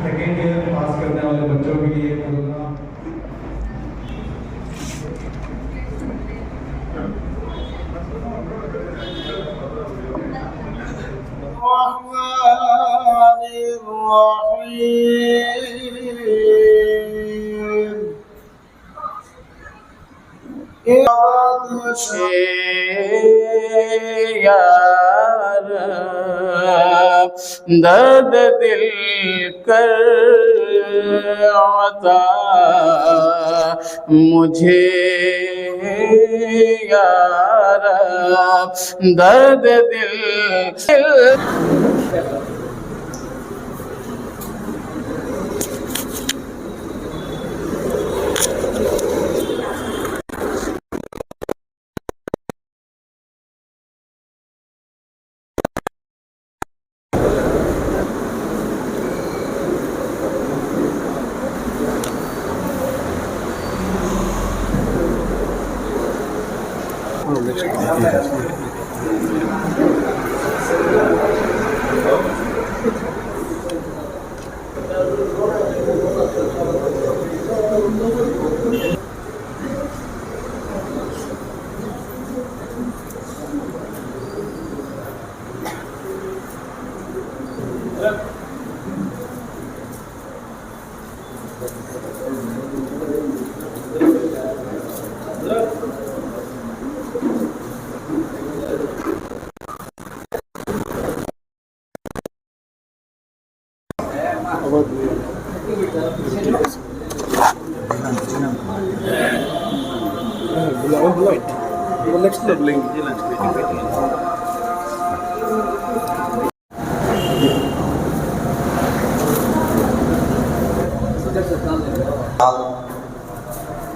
Second year पास करने वाले बच्चों के लिए प्रोग्राम यार दर्द दिल कर आता मुझे यार दर्द दिल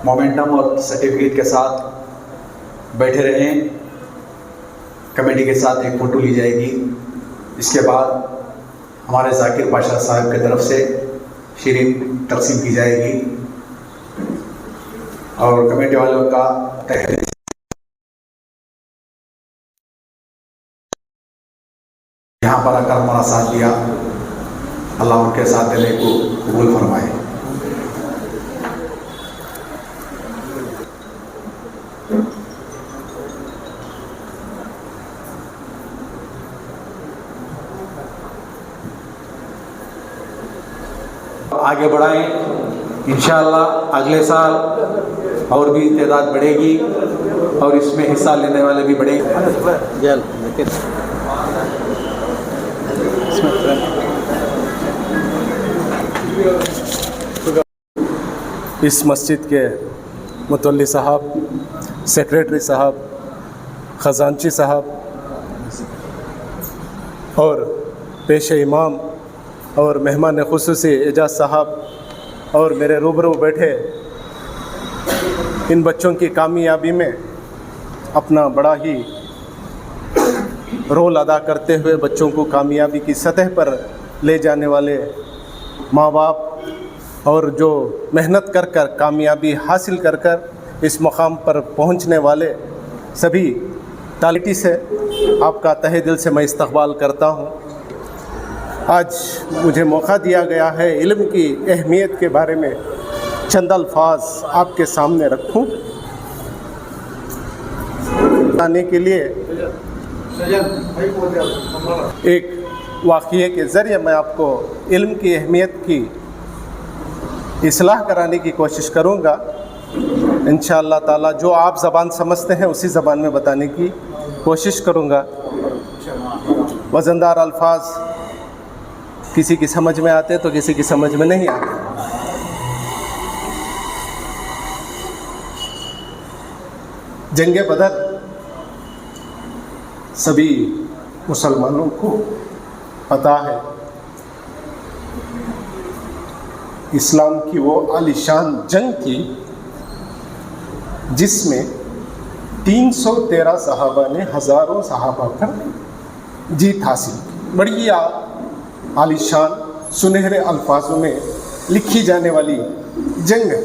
मोमेंटम और सर्टिफिकेट के साथ बैठे रहें। कमेटी के साथ एक फ़ोटो ली जाएगी। इसके बाद हमारे जाकिर पाशा साहब की तरफ से शीरीन तकसीम की जाएगी और कमेटी वालों का तहरीर यहाँ पर आकर हमारा साथ दिया। अल्लाह उनके साथ देने को कबूल फरमाए। आगे बढ़ाएं। इंशाअल्लाह अगले साल और भी तादाद बढ़ेगी और इसमें हिस्सा लेने वाले भी बढ़ेंगे। इस मस्जिद के मुतल्ली साहब, सेक्रेटरी साहब, ख़जानची साहब और पेश इमाम और मेहमान खुसूसी एजाज साहब और मेरे रूबरू बैठे इन बच्चों की कामयाबी में अपना बड़ा ही रोल अदा करते हुए बच्चों को कामयाबी की सतह पर ले जाने वाले माँ बाप और जो मेहनत कर कर कामयाबी हासिल कर कर इस मुकाम पर पहुँचने वाले सभी तालिटी से आपका तहे दिल से मैं इस्तकबाल करता हूँ। आज मुझे मौका दिया गया है इल्म की अहमियत के बारे में चंद अल्फाज आपके सामने रखूं। बताने के लिए एक वाक़ये के ज़रिए मैं आपको इल्म की अहमियत की इस्लाह कराने की कोशिश करूंगा। इंशाअल्लाह ताला जो आप ज़बान समझते हैं उसी ज़बान में बताने की कोशिश करूंगा। वज़नदार अल्फाज किसी की समझ में आते तो किसी की समझ में नहीं आते। जंगे बदर सभी मुसलमानों को पता है, इस्लाम की वो आलीशान जंग थी जिसमें 313 सहाबा ने हज़ारों सहाबा पर जीत हासिल की। बड़ी आलीशान सुनहरे अल्फाजों में लिखी जाने वाली जंग है।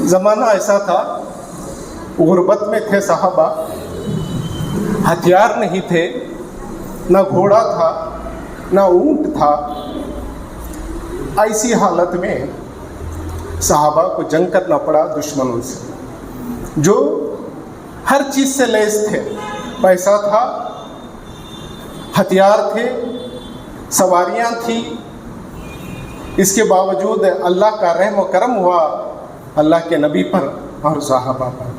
ज़माना ऐसा था, गुरबत में थे सहाबा, हथियार नहीं थे, ना घोड़ा था ना ऊंट था, ऐसी हालत में सहाबा को जंग करना पड़ा दुश्मनों से, जो हर चीज़ से लैस थे। पैसा था, हथियार थे, सवारियां थी। इसके बावजूद अल्लाह का रहम व करम हुआ अल्लाह के नबी पर और सहाबा पर।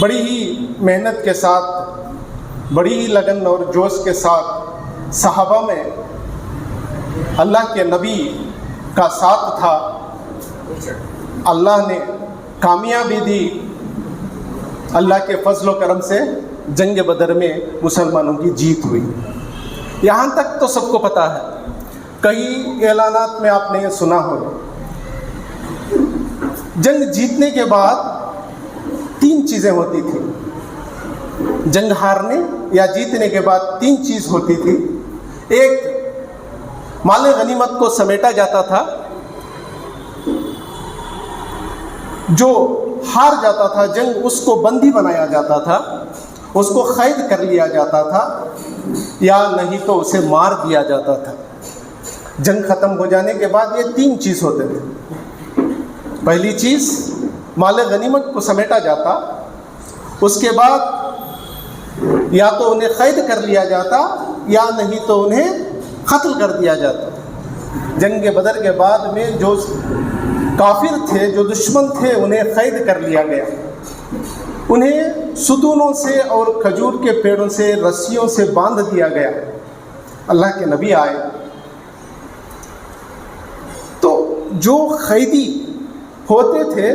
बड़ी ही मेहनत के साथ, बड़ी ही लगन और जोश के साथ सहाबा में अल्लाह के नबी का साथ था। अल्लाह ने कामयाबी दी। अल्लाह के फजल व करम से जंग बदर में मुसलमानों की जीत हुई। यहाँ तक तो सबको पता है। कई ऐलानात में आपने सुना होगा, जंग जीतने के बाद 3 चीज़ें होती थी। जंग हारने या जीतने के बाद 3 चीज़ होती थी। एक, माल गनीमत को समेटा जाता था। जो हार जाता था जंग, उसको बंदी बनाया जाता था, उसको कैद कर लिया जाता था, या नहीं तो उसे मार दिया जाता था। जंग ख़त्म हो जाने के बाद ये 3 चीज़ होते थे। पहली चीज़, माल गनीमत को समेटा जाता। उसके बाद या तो उन्हें कैद कर लिया जाता, या नहीं तो उन्हें कत्ल कर दिया जाता। जंग बदर के बाद में जो काफिर थे, जो दुश्मन थे, उन्हें कैद कर लिया गया। उन्हें सुतूनों से और खजूर के पेड़ों से, रस्सियों से बांध दिया गया। अल्लाह के नबी आए तो जो कैदी होते थे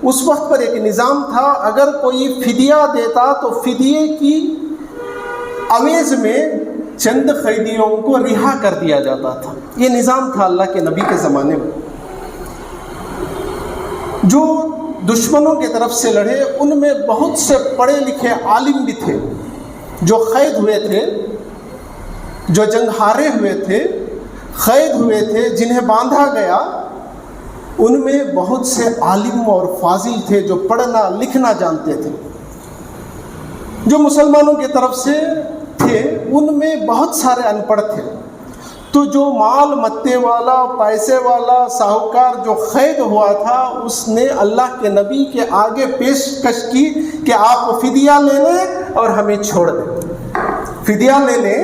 उस वक्त पर एक निज़ाम था, अगर कोई फिदिया देता तो फिदिये की अवेज में चंद कैदियों को रिहा कर दिया जाता था। ये निज़ाम था अल्लाह के नबी के ज़माने में। जो दुश्मनों की तरफ से लड़े उनमें बहुत से पढ़े लिखे आलिम भी थे, जो कैद हुए थे, जो जंग हारे हुए थे, कैद हुए थे, जिन्हें बांधा गया। उनमें बहुत से आलिम और फाजिल थे जो पढ़ना लिखना जानते थे। जो मुसलमानों की तरफ से थे उनमें बहुत सारे अनपढ़ थे। तो जो माल मत्ते वाला, पैसे वाला साहूकार जो कैद हुआ था, उसने अल्लाह के नबी के आगे पेशकश की कि आप फिदिया ले लें और हमें छोड़ दें। फिदिया ले लें,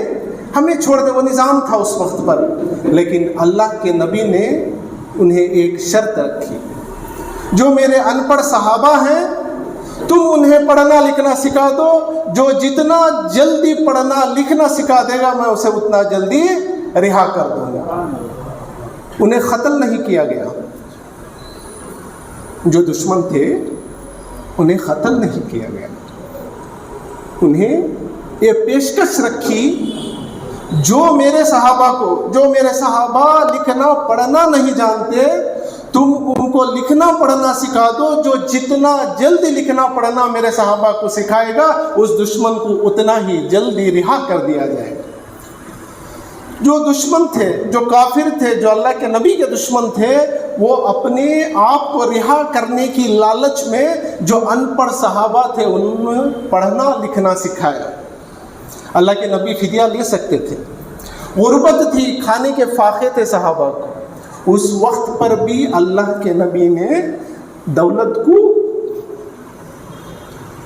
हमें छोड़ दें। वो निज़ाम था उस वक्त पर। लेकिन अल्लाह के नबी ने उन्हें एक शर्त रखी, जो मेरे अनपढ़ सहाबा हैं, तुम उन्हें पढ़ना लिखना सिखा दो। जो जितना जल्दी पढ़ना लिखना सिखा देगा, मैं उसे उतना जल्दी रिहा कर दूंगा। उन्हें कत्ल नहीं किया गया। जो दुश्मन थे उन्हें कत्ल नहीं किया गया। उन्हें ये पेशकश रखी, जो मेरे सहाबा लिखना पढ़ना नहीं जानते, तुम उनको लिखना पढ़ना सिखा दो। जो जितना जल्दी लिखना पढ़ना मेरे सहाबा को सिखाएगा, उस दुश्मन को उतना ही जल्दी रिहा कर दिया जाएगा। जो दुश्मन थे, जो काफिर थे, जो अल्लाह के नबी के दुश्मन थे, वो अपने आप को रिहा करने की लालच में जो अनपढ़ सहाबा थे उन्हें पढ़ना लिखना सिखाया। अल्लाह के नबी फिदिया ले सकते थे। गुर्बत थी, खाने के फाके थे सहाबा को। उस वक्त पर भी अल्लाह के नबी ने दौलत को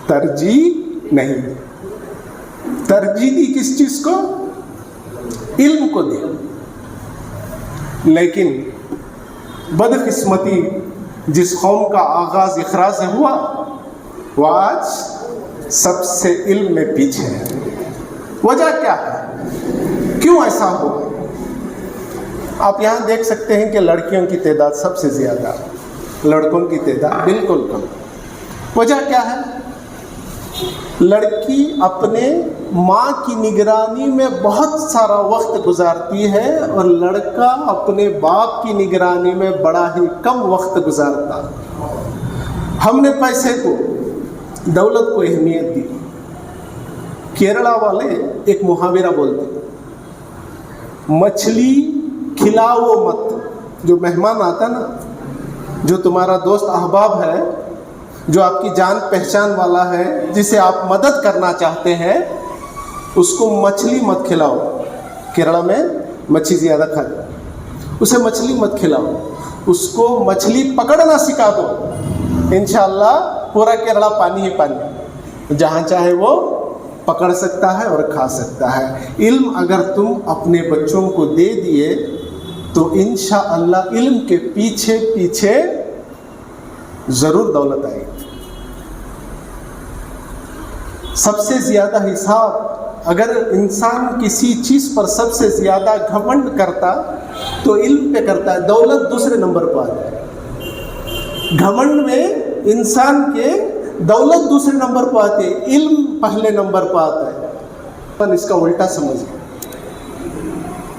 तरजीह नहीं दी। तरजीह दी किस चीज़ को? इल्म को दिया। लेकिन बदकिस्मती, जिस कौम का आगाज़ इक़रा से हुआ, वह आज सबसे इल्म में पीछे है। वजह क्या है? क्यों ऐसा हुआ? आप यहाँ देख सकते हैं कि लड़कियों की तादाद सबसे ज़्यादा, लड़कों की तादाद बिल्कुल कम। वजह क्या है? लड़की अपने माँ की निगरानी में बहुत सारा वक्त गुजारती है और लड़का अपने बाप की निगरानी में बड़ा ही कम वक्त गुजारता है। हमने पैसे को, दौलत को अहमियत दी। केरला वाले एक मुहावरा बोलते, मछली खिलाओ मत। जो मेहमान आता ना, जो तुम्हारा दोस्त अहबाब है, जो आपकी जान पहचान वाला है, जिसे आप मदद करना चाहते हैं, उसको मछली मत खिलाओ। केरला में मच्छी ज़्यादा खाते। उसे मछली मत खिलाओ, उसको मछली पकड़ना सिखा दो। इंशाअल्लाह पूरा केरला पानी ही पानी, जहाँ चाहे वो पकड़ सकता है और खा सकता है। इल्म अगर तुम अपने बच्चों को दे दिए तो इंशाअल्लाह इल्म के पीछे पीछे ज़रूर दौलत आएगी। सबसे ज़्यादा हिसाब अगर इंसान किसी चीज़ पर सबसे ज़्यादा घमंड करता तो इल्म पे करता है, दौलत दूसरे नंबर पर आता है। घमंड में इंसान के दौलत दूसरे नंबर पर आती है, इल्म पहले नंबर पर आता है। पर इसका उल्टा समझिए,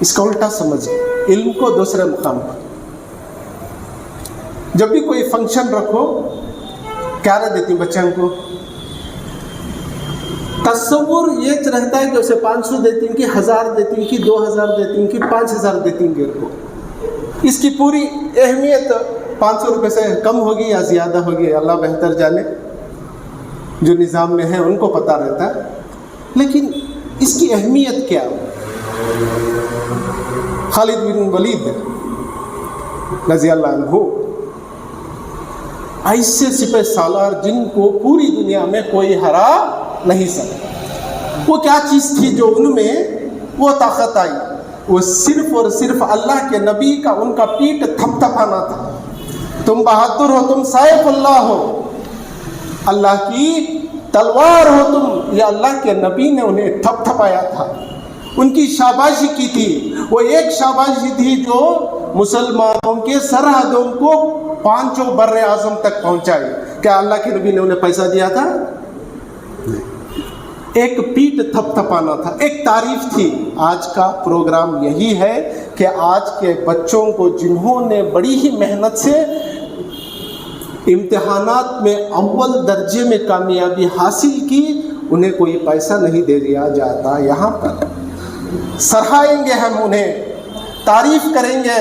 इसका उल्टा समझिए, इल्म को दूसरे मुकाम पर। जब भी कोई फंक्शन रखो, क्या देती बच्चों को तस्वुर ये रहता है कि उसे 500 देती कि 1000 देती कि 2000 देती कि 5000 देती को। इसकी पूरी अहमियत 500 रुपये से कम होगी या ज़्यादा होगी अल्लाह बेहतर जाने, जो निज़ाम में है उनको पता रहता है। लेकिन इसकी अहमियत क्या? खालिद बिन वलीद रज़ियल्लाहु अन्हु ऐसे सिपह सालार जिनको पूरी दुनिया में कोई हरा नहीं सकता। वो क्या चीज़ थी जो उनमें वो ताकत आई? वो सिर्फ और सिर्फ अल्लाह के नबी का उनका पीठ थपथपाना था। तुम बहादुर हो, तुम साइफुल्लाह हो, अल्लाह की तलवार हो तुम, ये अल्लाह के नबी ने उन्हें थपथपाया था, उनकी शाबाशी की थी। वो एक शाबाशी थी जो मुसलमानों के सरहदों को 5 बर्रे आज़म तक पहुंचाई। क्या अल्लाह के नबी ने उन्हें पैसा दिया था? एक पीठ थपथपाना था, एक तारीफ थी। आज का प्रोग्राम यही है कि आज के बच्चों को जिन्होंने बड़ी ही मेहनत से इम्तिहानात में अव्वल दर्जे में कामयाबी हासिल की, उन्हें कोई पैसा नहीं दे दिया जाता। यहाँ पर सराहेंगे हम उन्हें, तारीफ करेंगे,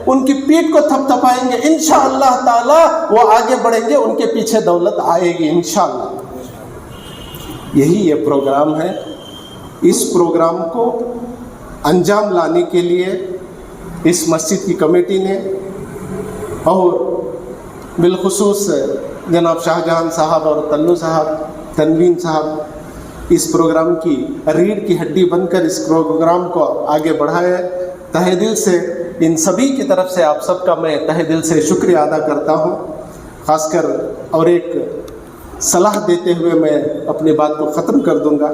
उनकी पीठ को थपथपाएंगे, इंशाअल्लाह ताला वो आगे बढ़ेंगे, उनके पीछे दौलत आएगी इंशाअल्लाह। यही ये प्रोग्राम है। इस प्रोग्राम को अंजाम लाने के लिए इस मस्जिद की कमेटी ने और बिलखुसूस जनाब शाहजहां साहब और तल्लू साहब, तनवीन साहब इस प्रोग्राम की रीढ़ की हड्डी बनकर इस प्रोग्राम को आगे बढ़ाया। तहे दिल से इन सभी की तरफ से आप सबका मैं तहे दिल से शुक्रिया अदा करता हूँ। ख़ासकर और एक सलाह देते हुए मैं अपनी बात को ख़त्म कर दूंगा।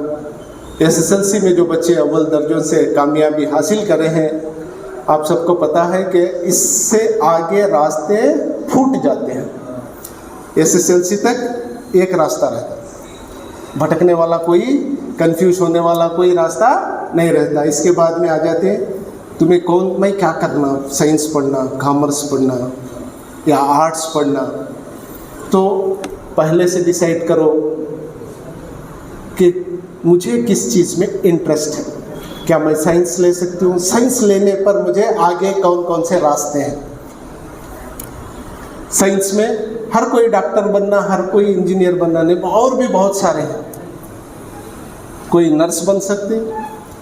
SSLC में जो बच्चे अव्वल दर्जों से कामयाबी हासिल कर रहे हैं, आप सबको पता है कि इससे आगे रास्ते फूट जाते हैं। SSLC तक एक रास्ता रहता है, भटकने वाला कोई, कंफ्यूज होने वाला कोई रास्ता नहीं रहता। इसके बाद में आ जाते हैं तुम्हें कौन मैं क्या करना, साइंस पढ़ना, कॉमर्स पढ़ना या आर्ट्स पढ़ना। तो पहले से डिसाइड करो कि मुझे किस चीज़ में इंटरेस्ट है। क्या मैं साइंस ले सकती हूँ? साइंस लेने पर मुझे आगे कौन कौन से रास्ते हैं? साइंस में हर कोई डॉक्टर बनना, हर कोई इंजीनियर बनना नहीं, और भी बहुत सारे हैं। कोई नर्स बन सकती,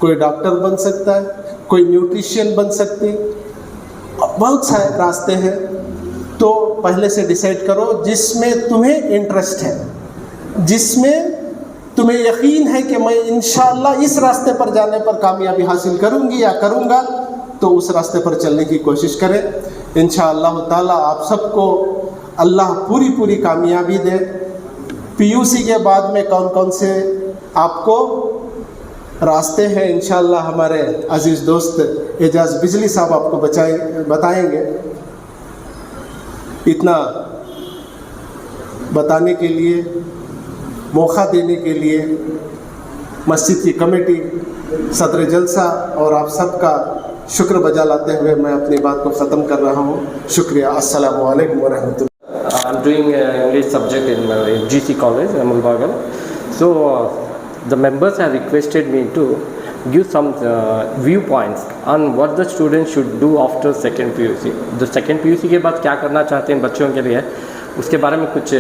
कोई डॉक्टर बन सकता है, कोई न्यूट्रिशियन बन सकती, बहुत सारे रास्ते हैं। तो पहले से डिसाइड करो जिसमें तुम्हें इंटरेस्ट है, जिसमें तुम्हें यकीन है कि मैं इंशाअल्लाह इस रास्ते पर जाने पर कामयाबी हासिल करूंगी या करूंगा, तो उस रास्ते पर चलने की कोशिश करें। इंशाअल्लाह ताला आप सबको अल्लाह पूरी पूरी कामयाबी दे। PUC के बाद में कौन कौन से आपको रास्ते हैं, इंशाअल्लाह हमारे अजीज़ दोस्त एजाज बिजली साहब आपको बताएंगे। इतना बताने के लिए, मौका देने के लिए मस्जिद की कमेटी, सदर जलसा और आप सबका शुक्र बजा लाते हुए मैं अपनी बात को ख़त्म कर रहा हूँ। शुक्रिया। अस्सलामु अलैकुम व रहमतुल्लाह। I'm doing English subject in GC College, Mulbagal. So the members have requested me to give some viewpoints on what the students should do after second PUC. The second PUC के बाद क्या करना चाहते हैं बच्चों के लिए, उसके बारे में कुछ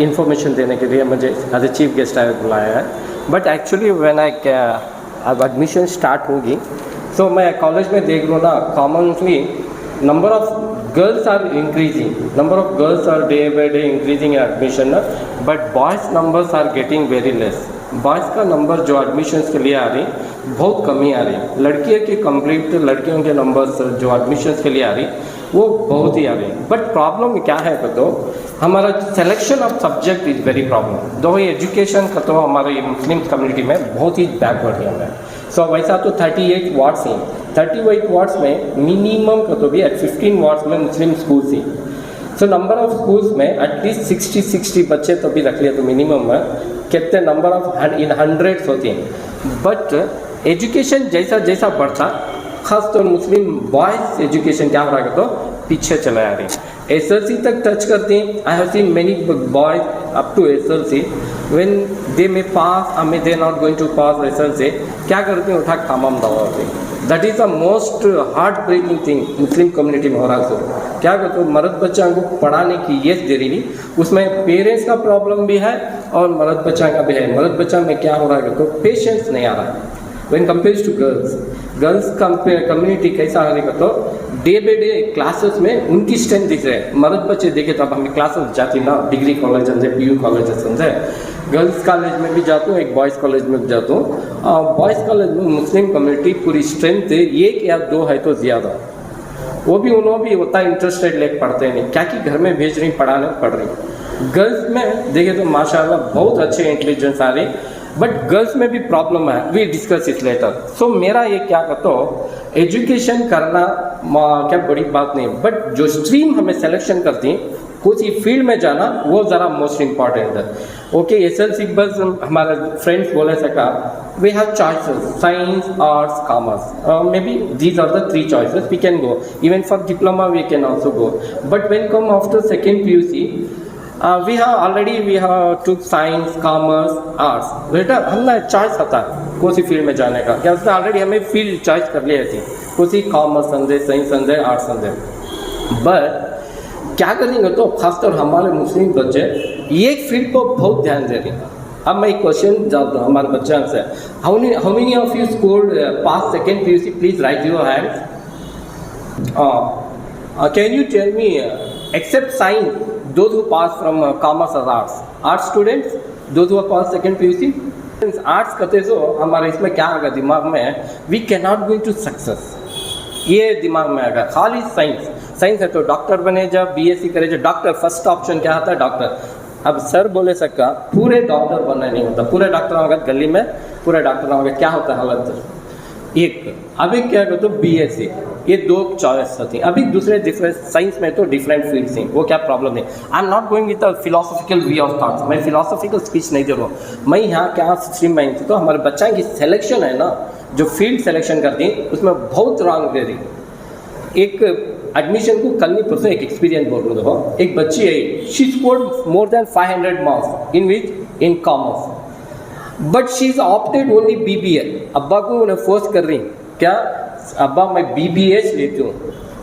इन्फॉर्मेशन देने के लिए मुझे एज ए चीफ गेस्ट बुलाया है। बट एक्चुअली व्हेन अब एडमिशन स्टार्ट होगी, सो मैं कॉलेज में देख लूँ ना, commonly number of girls are increasing, number of girls are day by day increasing in admission, but boys numbers are getting very less. Boys का नंबर जो admissions के लिए आ रही बहुत कमी आ रही, लड़कियों के कंप्लीट लड़कियों के नंबर्स जो एडमिशन्स के लिए आ रही वो बहुत ही आ रही. बट प्रॉब्लम क्या है तो हमारा selection of subject is very problem. दो एजुकेशन का तो हमारे मुस्लिम कम्युनिटी में बहुत ही बैकवर्ड है. सो वैसा तो 38 वार्ड्स हैं, 38 वार्ड्स में मिनिमम का तो भी एट 15 वार्ड्स में मुस्लिम स्कूल्स हैं. सो नंबर ऑफ स्कूल्स में एटलीस्ट 60 बच्चे तो भी रख लिया तो मिनिमम में कितने नंबर ऑफ इन हंड्रेड्स होती हैं. बट एजुकेशन जैसा जैसा बढ़ता खास तौर मुस्लिम बॉयज़ एजुकेशन क्या हो रहा है तो पीछे चला आ रही. SLC तक टच करती हैं. I have seen many boys up to SLC when they may pass they not going to pass SLC क्या करते हैं उठा कामम दवा होती. That is the most heart breaking thing Muslim community में हो रहा है. क्या कहते हो मर्द बच्चा को पढ़ाने की ये दे रही नहीं, उसमें पेरेंट्स का प्रॉब्लम भी है और मर्द बच्चा का भी है. मर्द बच्चा में क्या हो रहा है तो पेशेंस नहीं आ रहा है when compares to girls community कैसा आ रही तो डे बाई डे क्लासेस में उनकी स्ट्रेंथ दिख रहे हैं. मर्द बच्चे देखे तो अब हमें क्लासेस जाती ना डिग्री कॉलेज से PU कॉलेज से गर्ल्स कॉलेज में भी जाता हूँ, एक बॉयज़ कॉलेज में भी जाता हूँ. बॉयज़ कॉलेज में मुस्लिम कम्युनिटी पूरी स्ट्रेंथ एक या दो है तो ज़्यादा, वो भी उन्होंने भी उतना इंटरेस्टेड लेके पढ़ते नहीं क्या कि घर में भेज रही पढ़ाने पढ़ रही. गर्ल्स में देखे तो माशाल्लाह बहुत अच्छे इंटेलिजेंस आ रही, बट गर्ल्स में भी प्रॉब्लम है. वी डिस्कस इस लेटर. सो मेरा ये क्या कहता हो एजुकेशन करना क्या बड़ी बात नहीं, बट जो स्ट्रीम हमें सिलेक्शन करती कुछ ही फील्ड में जाना वो ज़रा मोस्ट इम्पॉर्टेंट है. ओके SLC बस हमारे फ्रेंड्स बोले सका we have choices science arts commerce may be these are the 3 choices we can go. Even for diploma we can also go. But when come after second PUC we have took science commerce arts. बेटा हमने choice होता है कौन सी field में जाने का. क्या उसने ऑलरेडी हमें फील्ड चॉइस कर लिया थी कौन सी कॉमर्स समझे साइंस समझे आर्ट्स समझे. बट क्या करेंगे तो खासतौर हमारे मुस्लिम बच्चे एक फील्ड को बहुत ध्यान दे रहे हैं. अब मैं एक क्वेश्चन जाता हूँ हमारे बच्चों से how many of you scored pass second PUC please right your hands. Can you tell me except science those who pass from commerce or arts students, those who have passed second PUC. Arts करते तो हमारे इसमें क्या आएगा दिमाग में we can not going to success, ये दिमाग में आएगा. खाली साइंस है तो डॉक्टर बने जब BSc करे जब डॉक्टर फर्स्ट ऑप्शन क्या आता है डॉक्टर. अब सर बोले सका पूरे डॉक्टर बनना नहीं होता. पूरे डॉक्टर होगा गली में पूरे डॉक्टर होगा क्या होता है हालत एक. अभी क्या कहते हो BSc ये 2 चॉइस होती हैं. अभी दूसरे डिफरेंट साइंस में तो डिफरेंट फील्ड्स हैं वो क्या प्रॉब्लम नहीं. I am not going with a philosophical way of thoughts. मैं फिलोसॉफिकल स्पीच नहीं दे रहा हूँ. मैं यहाँ क्या स्ट्रीम में तो हमारे बच्चा की सिलेक्शन है ना जो फील्ड सिलेक्शन करती है उसमें बहुत रॉन्ग दे रही. एक एडमिशन को कल नहीं परसों एक एक्सपीरियंस बोल रहा हूँ. एक बच्ची है she scored more than 500 marks in which in commerce but she is opted only BBA. अब्बा को उन्हें फोर्स कर रही क्या अब्बा मैं BBH लेती हूँ.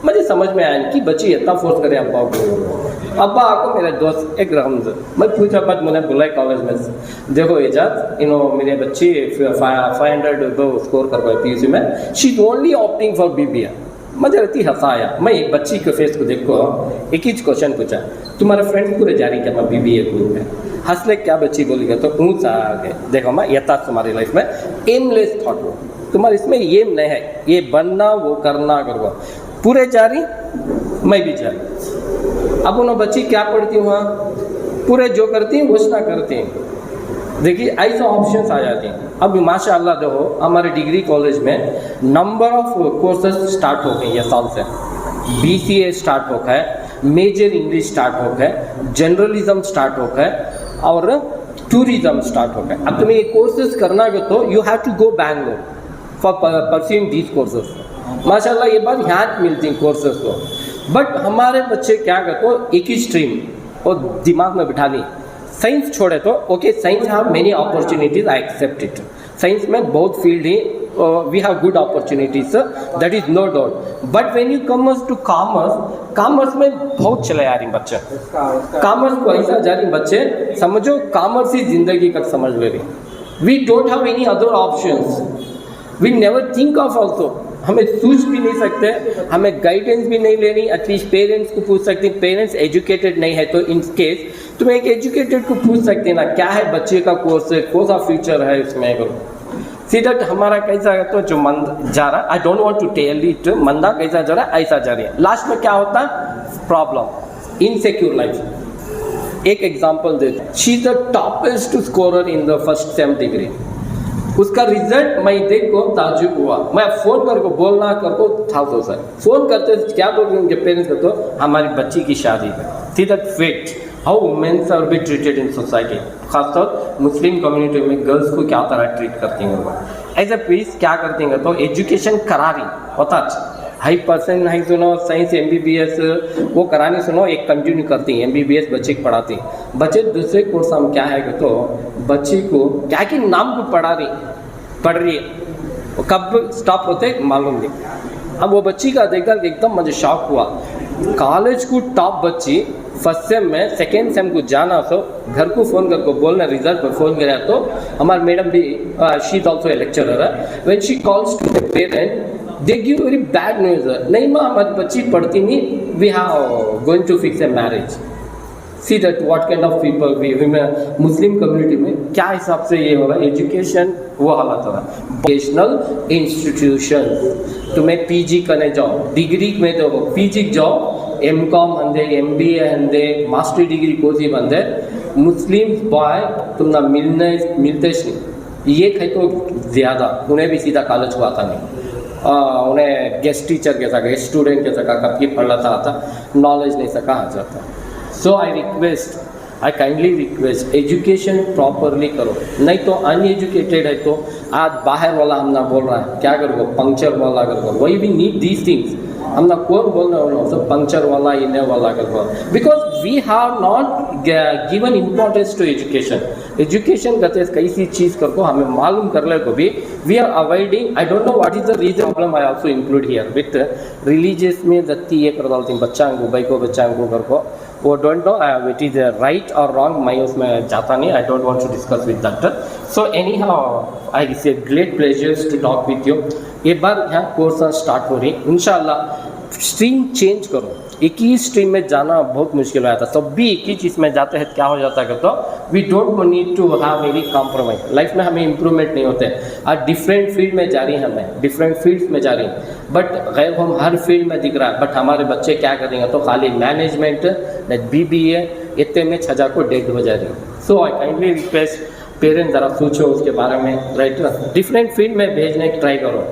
मुझे समझ में आया कि बच्ची इतना फोर्स करे अब्बा को. अब्बा आपको मेरा दोस्त एक रमज मैं पूछा बात मैंने बुलाई कॉलेज में देखो एजाज मेरे बच्ची 500 स्कोर कर पाए PUC में she is only opting for BBA. मुझे रहती हंसाया. मैं एक बच्ची के फेस को देखो एक ही क्वेश्चन पूछा तुम्हारे फ्रेंड पूरे जारी क्या मैं BBA ग्रुप है हंसले क्या बच्ची बोलेगा तो ऊँच आ गए. देखो मैं यथा तुम्हारी लाइफ में एमलेस थॉट हो तुम्हारे इसमें ये नहीं है ये बनना वो करना करो पूरे जारी मैं भी जारी. अब उन्होंने बच्ची क्या पढ़ती हूँ वहाँ पूरे जो करती हैं घोषणा करती हैं. देखिए ऐसे ऑप्शंस आ जाती हैं. अब माशाअल्लाह देखो हमारे डिग्री कॉलेज में नंबर ऑफ कोर्सेज स्टार्ट हो गए ये साल से. BCA स्टार्ट हो गया है, मेजर इंग्लिश स्टार्ट हो गया है, जर्नलिज्म स्टार्ट हो गया है और टूरिज्म स्टार्ट हो गया. अब तुम्हें ये कोर्सेज करना है तो you have to go Bangalore for pursuing these courses. माशाल्लाह ये बात यहाँ मिलती हैं कोर्सेज को. बट हमारे बच्चे क्या करते हो एक ही स्ट्रीम और दिमाग में बिठा दी. साइंस छोड़े तो okay science have many opportunities I accept it. Science में बहुत फील्ड है we have good opportunities that is no doubt. But when you comes to commerce में बहुत चले आ रही बच्चे. कॉमर्स को ऐसा जा रही बच्चे समझो कॉमर्स ही जिंदगी का समझ ले रही. We don't have any other options. We never think of also हमें सोच भी नहीं सकते, हमें गाइडेंस भी नहीं लेनी, एटलीस्ट पेरेंट्स को पूछ सकते हैं। पेरेंट्स एजुकेटेड नहीं है तो इन केस तुम एक एजुकेटेड को पूछ सकते हैं ना, क्या है बच्चे का कोर्स है, कौन सा फ्यूचर है इसमें करो। सी दैट हमारा कैसा है तो जो मंद जा रहा है, I don't want to tell it, मंदा कैसा जा रहा है ऐसा जा रही है। लास्ट में क्या होता है प्रॉब्लम, इनसिक्योर लाइफ। एक एग्जांपल देते हैं, she is the toppest scorer in the first sem degree, उसका रिजल्ट मैं देखो ताजुब हुआ, मैं फ़ोन करके बोलना करको था तो सर फ़ोन करते क्या बोल रहे उनके पेरेंट्स को, तो हमारी बच्ची की शादी है। See that fate how womens are be treated in society, खासतौर मुस्लिम कम्युनिटी में गर्ल्स को क्या तरह ट्रीट करती हैं वो। एज ए पीस क्या करती हैं तो एजुकेशन करा रही होता हाई परसेंट नहीं सुनो साइंस MBBS वो कराने सुनो एक कंटिन्यू करती हैं, MBBS बच्चे को पढ़ाती हैं। बच्चे दूसरे कोर्स हम क्या है तो बच्ची को क्या कि नाम को पढ़ रही है, कब स्टॉप होते मालूम नहीं। अब वो बच्ची का देखकर एकदम मुझे शॉक हुआ, कॉलेज को टॉप बच्ची फर्स्ट सेम में सेकेंड सेम को जाना तो घर को फ़ोन करके बोलना, रिजल्ट पर फ़ोन कराया तो हमारे मैडम भी she is also a lecturer है, when she calls to the parent they give very bad news, नहीं माँ हमारी बच्ची पढ़ती नहीं, we have going to fix a marriage. See that what kind of people we Muslim community में क्या हिसाब से ये हो रहा है, एजुकेशन वो हालत हो रहा है। एजुकेशनल इंस्टीट्यूशन तुम्हें PG करने जाओ, डिग्री में तो PG जाओ, MCOM अंदे MBA अंदे मास्टर डिग्री कोर्स ही बंदे, मुस्लिम बॉय तुम ना मिलते नहीं, ये है तो ज़्यादा उन्हें भी सीधा कॉलेज को आता नहीं, उन्हें गेस्ट टीचर कैसा गेस्ट स्टूडेंट कैसा कब की पढ़ रहा था, नॉलेज नहीं सका आ जाता। So I kindly request education properly करो, नहीं तो अनएजुकेटेड है तो आज बाहर वाला हम ना बोल रहा है क्या करो पंक्चर वाला करो, वही भी नीड दीज थिंग्स हम ना कौन बोलने वाला सब पंक्चर वाला इन्हें वाला करो, because we have not given importance to education. Education करते कैसी चीज़ करको हमें मालूम कर ले को भी we are avoiding, I don't know what is the reason problem, I also include here with religious में दत्ती ये कर डालती बच्चा को भाई को बच्चा को कर को वो don't know it is right और रॉन्ग, मैं उसमें जाता नहीं, I don't want to discuss with that. So anyhow I it's a great pleasures to talk with you. एक बार यहाँ कोर्स स्टार्ट हो रही, इंशाल्लाह स्ट्रीम चेंज करो, एक ही स्ट्रीम में जाना बहुत मुश्किल हो जाता, सब भी एक ही चीज़ में जाते हैं क्या हो जाता है तो we don't need to have any compromise, life में हमें इंप्रूवमेंट नहीं होते। आज डिफरेंट फील्ड में जा रही हैं, हमें डिफरेंट फील्ड्स में जा रही हैं, बट गैर हम हर फील्ड में दिख रहा है, बट हमारे बच्चे क्या करेंगे तो खाली मैनेजमेंट BBA इतने में छजा को डेड हो जा रही है। सो आई काइंडली रिक्वेस्ट पेरेंट्स ज़रा सोचो उसके बारे में, राइट, डिफरेंट फील्ड में भेजने की ट्राई करो।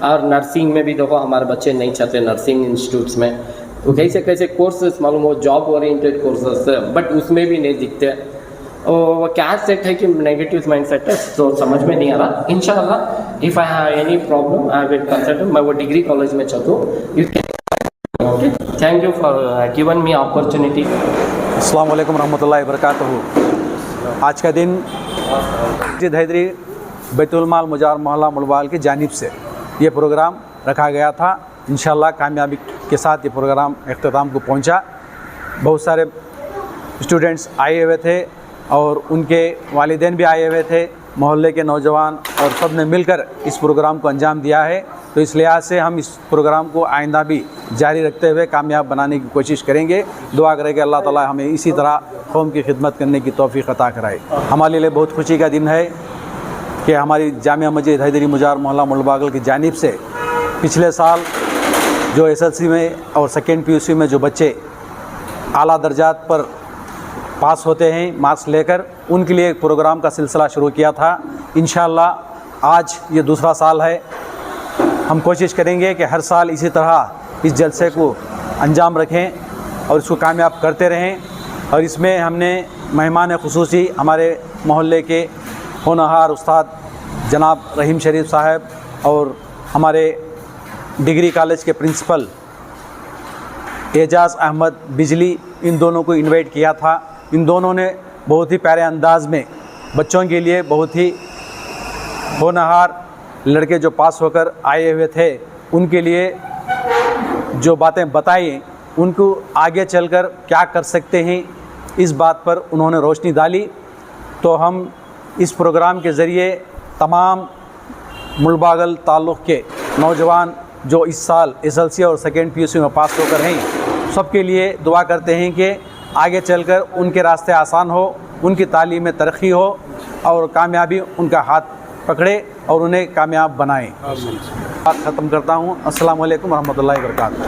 और नर्सिंग में भी देखो हमारे बच्चे नहीं चाहते नर्सिंग इंस्टीट्यूट्स में, तो कैसे कैसे कोर्सेस मालूम हो जॉब ओरिएंटेड कोर्सेस, बट उसमें भी नहीं दिखते। और क्या सेट है कि नेगेटिव माइंड सेट है तो समझ में नहीं आ रहा। इंशाल्लाह if I have any problem I will consult, मैं वो डिग्री कॉलेज में चाहूँ you can. Okay, thank you for given me opportunity. अस्सलाम वालेकुम रहमतुल्लाहि व बरकातहू। आज का दिन मस्जिद हैदरी बैतुल माल मुजार मोहल्ला मुलबागल की जानिब से ये प्रोग्राम रखा गया था। इंशाल्लाह कामयाबी के साथ ये प्रोग्राम इख्तिताम को पहुंचा। बहुत सारे स्टूडेंट्स आए हुए थे और उनके वालिदैन भी आए हुए थे, मोहल्ले के नौजवान, और सब ने मिलकर इस प्रोग्राम को अंजाम दिया है। तो इस लिहाज से हम इस प्रोग्राम को आइंदा भी जारी रखते हुए कामयाब बनाने की कोशिश करेंगे। दुआ करें कि अल्लाह ताला हमें इसी तरह कौम की खिदमत करने की तौफीक अता कराए। हमारे लिए बहुत खुशी का दिन है कि हमारी जामिया मस्जिद हैदरी मुजार मोहल्ला मुलबागल की जानिब से पिछले साल जो SSLC में और सेकेंड PUC में जो बच्चे आला दर्जात पर पास होते हैं मार्क्स लेकर, उनके लिए एक प्रोग्राम का सिलसिला शुरू किया था। इंशाअल्लाह आज ये दूसरा साल है। हम कोशिश करेंगे कि हर साल इसी तरह इस जलसे को अंजाम रखें और इसको कामयाब करते रहें। और इसमें हमने मेहमान खुसूसी हमारे मोहल्ले के होनहार उस्ताद जनाब रहीम शरीफ साहब और हमारे डिग्री कॉलेज के प्रिंसिपल एजाज़ अहमद बिजली, इन दोनों को इनवाइट किया था। इन दोनों ने बहुत ही प्यारे अंदाज में बच्चों के लिए बहुत ही होनहार लड़के जो पास होकर आए हुए थे उनके लिए जो बातें बताई, उनको आगे चलकर क्या कर सकते हैं इस बात पर उन्होंने रोशनी डाली। तो हम इस प्रोग्राम के ज़रिए तमाम मुलबागल ताल्लुक़ के नौजवान जो इस साल SLC और सेकेंड PUC में पास होकर हैं, सबके लिए दुआ करते हैं कि आगे चलकर उनके रास्ते आसान हो, उनकी तालीम में तरक्की हो और कामयाबी उनका हाथ पकड़े और उन्हें कामयाब बनाएं। बात ख़त्म करता हूँ। अस्सलाम वालेकुम रहमतुल्लाहि व बरकातहू।